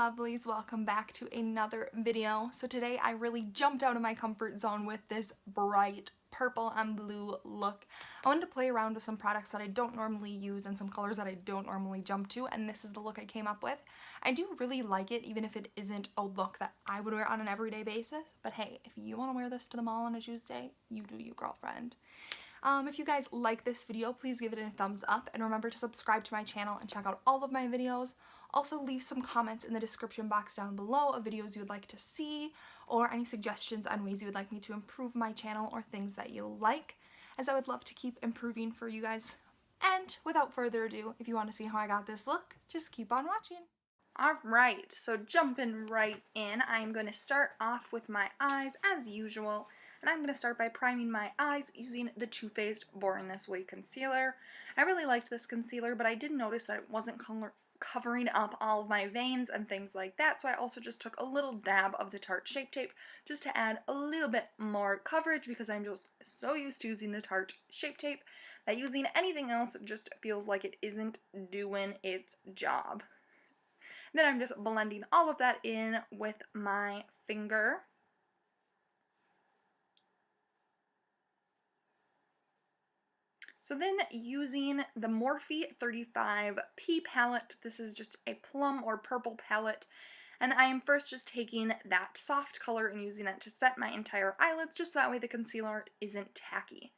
lovelies, welcome back to another video. So today I really jumped out of my comfort zone with this bright purple and blue look. I wanted to play around with some products that I don't normally use and some colors that I don't normally jump to, and this is the look I came up with. I do really like it, even if it isn't a look that I would wear on an everyday basis, but hey, if you want to wear this to the mall on a Tuesday, you do you, girlfriend. If you guys like this video, please give it a thumbs up and remember to subscribe to my channel and check out all of my videos. Also leave some comments in the description box down below of videos you would like to see or any suggestions on ways you would like me to improve my channel or things that you like, as I would love to keep improving for you guys. And without further ado, if you want to see how I got this look, just keep on watching. Alright, so jumping right in, I'm going to start off with my eyes as usual. And I'm going to start by priming my eyes using the Too Faced Born This Way concealer. I really liked this concealer, but I did notice that it wasn't covering up all of my veins and things like that, so I also just took a little dab of the Tarte Shape Tape just to add a little bit more coverage, because I'm just so used to using the Tarte Shape Tape that using anything else just feels like it isn't doing its job. Then I'm just blending all of that in with my finger. So then using the Morphe 35P palette, this is just a plum or purple palette, and I am first just taking that soft color and using that to set my entire eyelids, just so that way the concealer isn't tacky.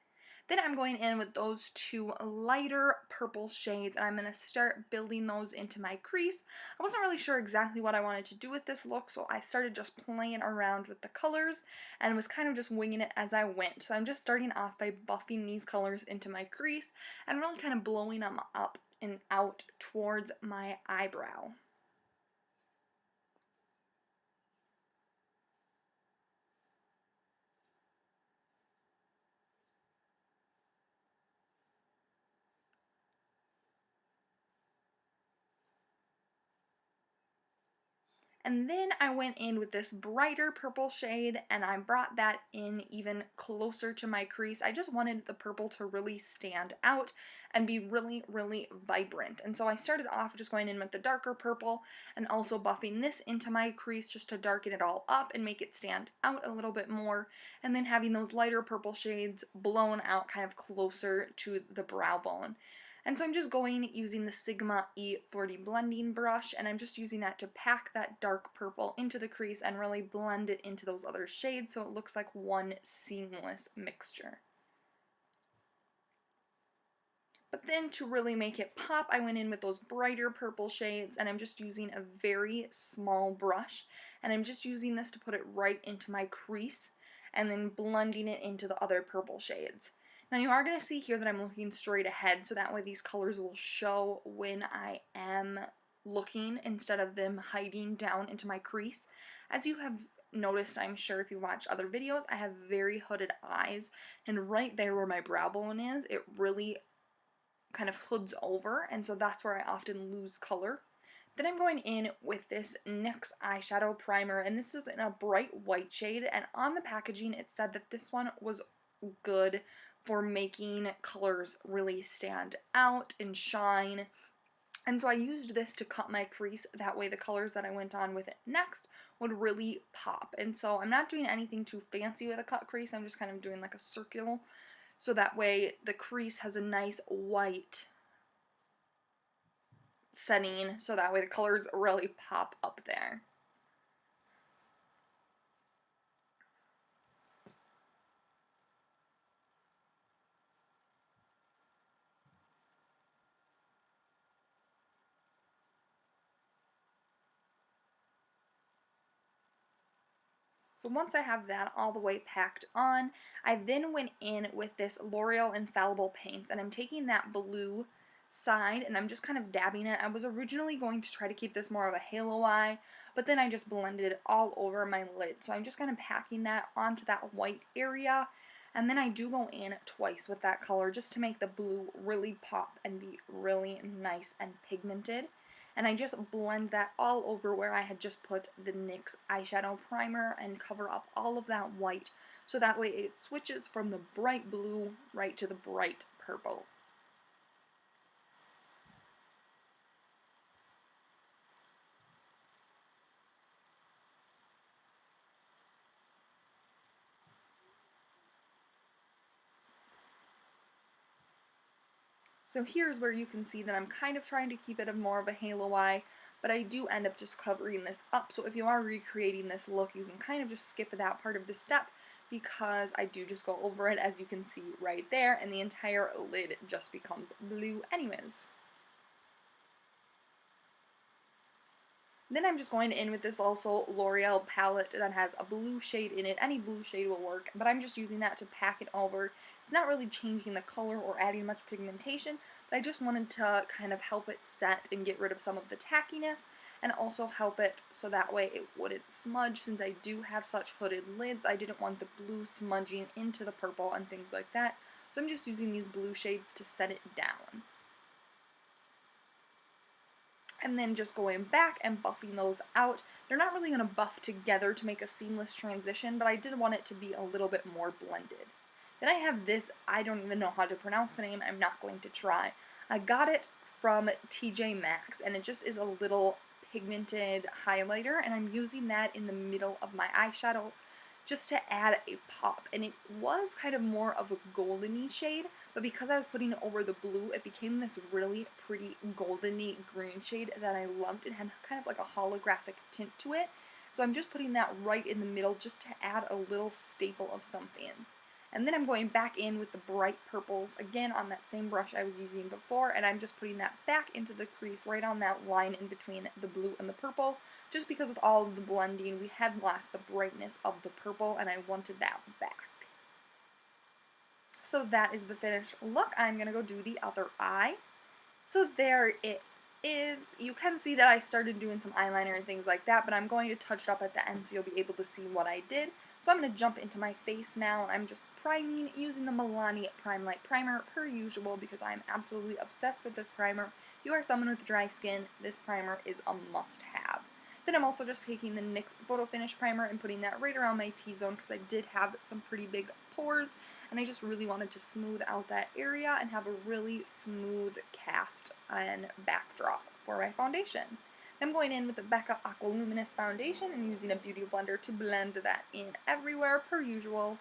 Then I'm going in with those two lighter purple shades, and I'm going to start building those into my crease. I wasn't really sure exactly what I wanted to do with this look, so I started just playing around with the colors and was kind of just winging it as I went. So I'm just starting off by buffing these colors into my crease and really kind of blowing them up and out towards my eyebrow. And then I went in with this brighter purple shade and I brought that in even closer to my crease. I just wanted the purple to really stand out and be really, really vibrant. And so I started off just going in with the darker purple and also buffing this into my crease just to darken it all up and make it stand out a little bit more. And then having those lighter purple shades blown out kind of closer to the brow bone. And so I'm just going using the Sigma E40 blending brush, and I'm just using that to pack that dark purple into the crease and really blend it into those other shades so it looks like one seamless mixture. But then to really make it pop, I went in with those brighter purple shades, and I'm just using a very small brush, and I'm just using this to put it right into my crease and then blending it into the other purple shades. Now you are going to see here that I'm looking straight ahead, so that way these colors will show when I am looking instead of them hiding down into my crease. As you have noticed, I'm sure if you watch other videos, I have very hooded eyes, and right there where my brow bone is, it really kind of hoods over, and so that's where I often lose color. Then I'm going in with this NYX eyeshadow primer, and this is in a bright white shade, and on the packaging it said that this one was good for making colors really stand out and shine. And so I used this to cut my crease, that way the colors that I went on with it next would really pop. And so I'm not doing anything too fancy with a cut crease, I'm just kind of doing like a circle, so that way the crease has a nice white setting, so that way the colors really pop up there. So once I have that all the way packed on, I then went in with this L'Oreal Infallible Paints, and I'm taking that blue side and I'm just kind of dabbing it. I was originally going to try to keep this more of a halo eye, but then I just blended it all over my lid. So I'm just kind of packing that onto that white area, and then I do go in twice with that color just to make the blue really pop and be really nice and pigmented. And I just blend that all over where I had just put the NYX eyeshadow primer and cover up all of that white, so that way it switches from the bright blue right to the bright purple. So here's where you can see that I'm kind of trying to keep it more of a halo eye, but I do end up just covering this up. So if you are recreating this look, you can kind of just skip that part of the step because I do just go over it, as you can see right there, and the entire lid just becomes blue anyways. Then I'm just going in with this also L'Oreal palette that has a blue shade in it. Any blue shade will work, but I'm just using that to pack it over. It's not really changing the color or adding much pigmentation, but I just wanted to kind of help it set and get rid of some of the tackiness, and also help it so that way it wouldn't smudge. Since I do have such hooded lids, I didn't want the blue smudging into the purple and things like that, so I'm just using these blue shades to set it down. And then just going back and buffing those out. They're not really going to buff together to make a seamless transition, but I did want it to be a little bit more blended. Then I have this, I don't even know how to pronounce the name, I'm not going to try. I got it from TJ Maxx, and it just is a little pigmented highlighter, and I'm using that in the middle of my eyeshadow just to add a pop. And it was kind of more of a golden-y shade, but because I was putting it over the blue, it became this really pretty golden-y green shade that I loved. It had kind of like a holographic tint to it. So I'm just putting that right in the middle just to add a little staple of something. And then I'm going back in with the bright purples, again on that same brush I was using before, and I'm just putting that back into the crease right on that line in between the blue and the purple, just because with all of the blending we had lost the brightness of the purple and I wanted that back. So that is the finished look. I'm going to go do the other eye. So there it is. You can see that I started doing some eyeliner and things like that, but I'm going to touch it up at the end so you'll be able to see what I did. So I'm going to jump into my face now. I'm just priming using the Milani Prime Light Primer per usual because I'm absolutely obsessed with this primer. If you are someone with dry skin, this primer is a must-have. Then I'm also just taking the NYX Photo Finish Primer and putting that right around my T-zone because I did have some pretty big pores and I just really wanted to smooth out that area and have a really smooth cast and backdrop for my foundation. I'm going in with the Becca Aqualuminous Foundation and using a beauty blender to blend that in everywhere per usual.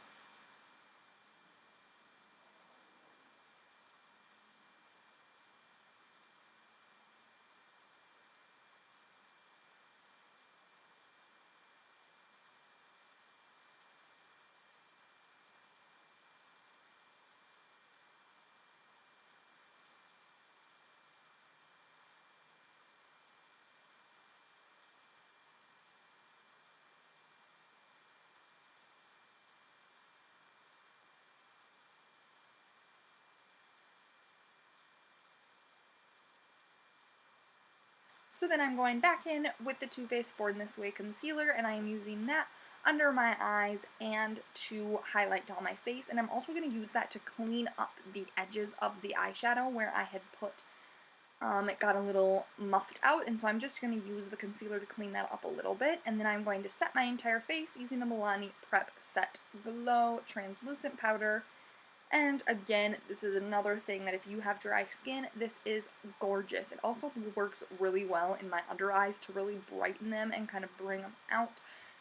So then I'm going back in with the Too Faced Born This Way concealer, and I am using that under my eyes and to highlight down my face, and I'm also going to use that to clean up the edges of the eyeshadow where I had put, it got a little muffed out, and so I'm just going to use the concealer to clean that up a little bit, and then I'm going to set my entire face using the Milani Prep Set Glow Translucent Powder. And again, this is another thing that if you have dry skin, this is gorgeous. It also works really well in my under eyes to really brighten them and kind of bring them out.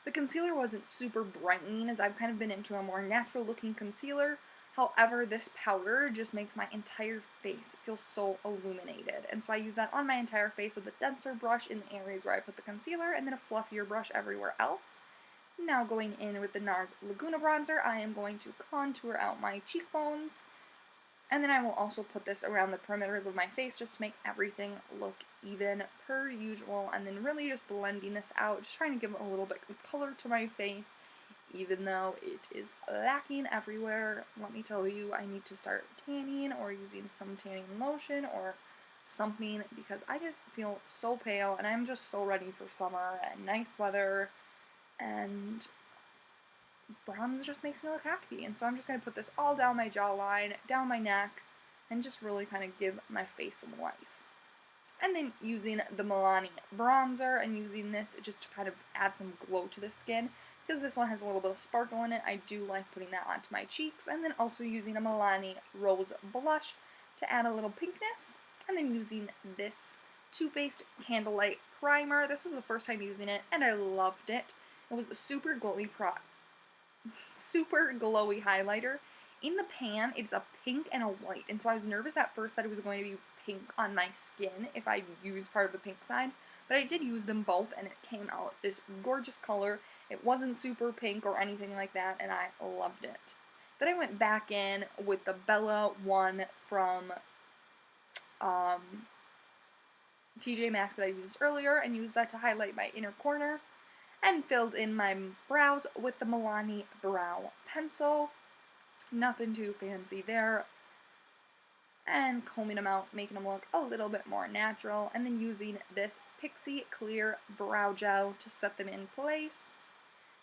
The concealer wasn't super brightening as I've kind of been into a more natural looking concealer. However, this powder just makes my entire face feel so illuminated. And so I use that on my entire face with a denser brush in the areas where I put the concealer and then a fluffier brush everywhere else. Now going in with the NARS Laguna Bronzer, I am going to contour out my cheekbones. And then I will also put this around the perimeters of my face just to make everything look even per usual. And then really just blending this out, just trying to give a little bit of color to my face, even though it is lacking everywhere. Let me tell you, I need to start tanning or using some tanning lotion or something because I just feel so pale and I'm just so ready for summer and nice weather. And bronze just makes me look happy, and so I'm just going to put this all down my jawline, down my neck, and just really kind of give my face some life. And then using the Milani bronzer and using this just to kind of add some glow to the skin, because this one has a little bit of sparkle in it. I do like putting that onto my cheeks, and then also using a Milani rose blush to add a little pinkness, and then using this Too Faced Candlelight Primer. This was the first time using it, and I loved it. It was a super glowy highlighter in the pan, it's a pink and a white, and so I was nervous at first that it was going to be pink on my skin if I used part of the pink side, but I did use them both, and it came out this gorgeous color. It wasn't super pink or anything like that, and I loved it. Then I went back in with the Bella one from TJ Maxx that I used earlier, and used that to highlight my inner corner, and filled in my brows with the Milani Brow Pencil. Nothing too fancy there. And combing them out, making them look a little bit more natural, and then using this Pixie Clear Brow Gel to set them in place.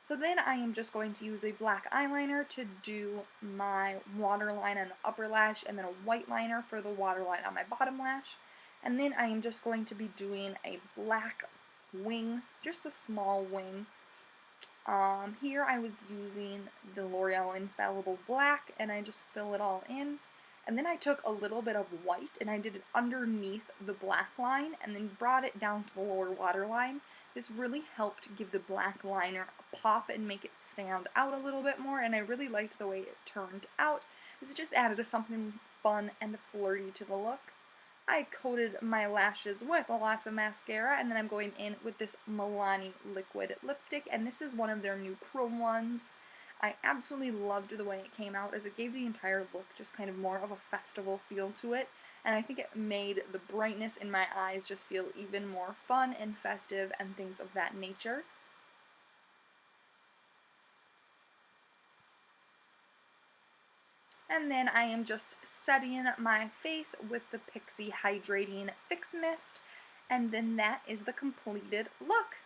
So then I am just going to use a black eyeliner to do my waterline on the upper lash, and then a white liner for the waterline on my bottom lash. And then I am just going to be doing a black wing, just a small wing. Here I was using the L'Oreal Infallible Black, and I just fill it all in. And then I took a little bit of white, and I did it underneath the black line, and then brought it down to the lower waterline. This really helped give the black liner a pop and make it stand out a little bit more, and I really liked the way it turned out, because it just added something fun and flirty to the look. I coated my lashes with lots of mascara, and then I'm going in with this Milani liquid lipstick, and this is one of their new chrome ones. I absolutely loved the way it came out, as it gave the entire look just kind of more of a festival feel to it, and I think it made the brightness in my eyes just feel even more fun and festive and things of that nature. And then I am just setting my face with the Pixie Hydrating Fix Mist, and then that is the completed look.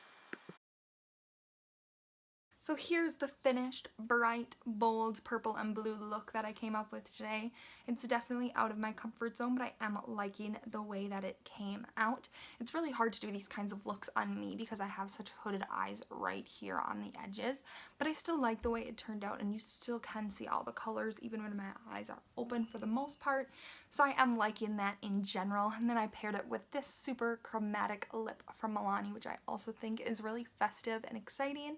So here's the finished, bright, bold purple and blue look that I came up with today. It's definitely out of my comfort zone, but I am liking the way that it came out. It's really hard to do these kinds of looks on me because I have such hooded eyes right here on the edges, but I still like the way it turned out, and you still can see all the colors even when my eyes are open for the most part. So I am liking that in general. And then I paired it with this super chromatic lip from Milani, which I also think is really festive and exciting.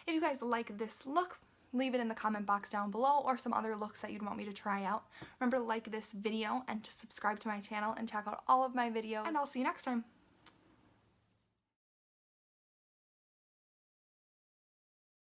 If you guys like this look, leave it in the comment box down below, or some other looks that you'd want me to try out. Remember to like this video and to subscribe to my channel and check out all of my videos, and I'll see you next time.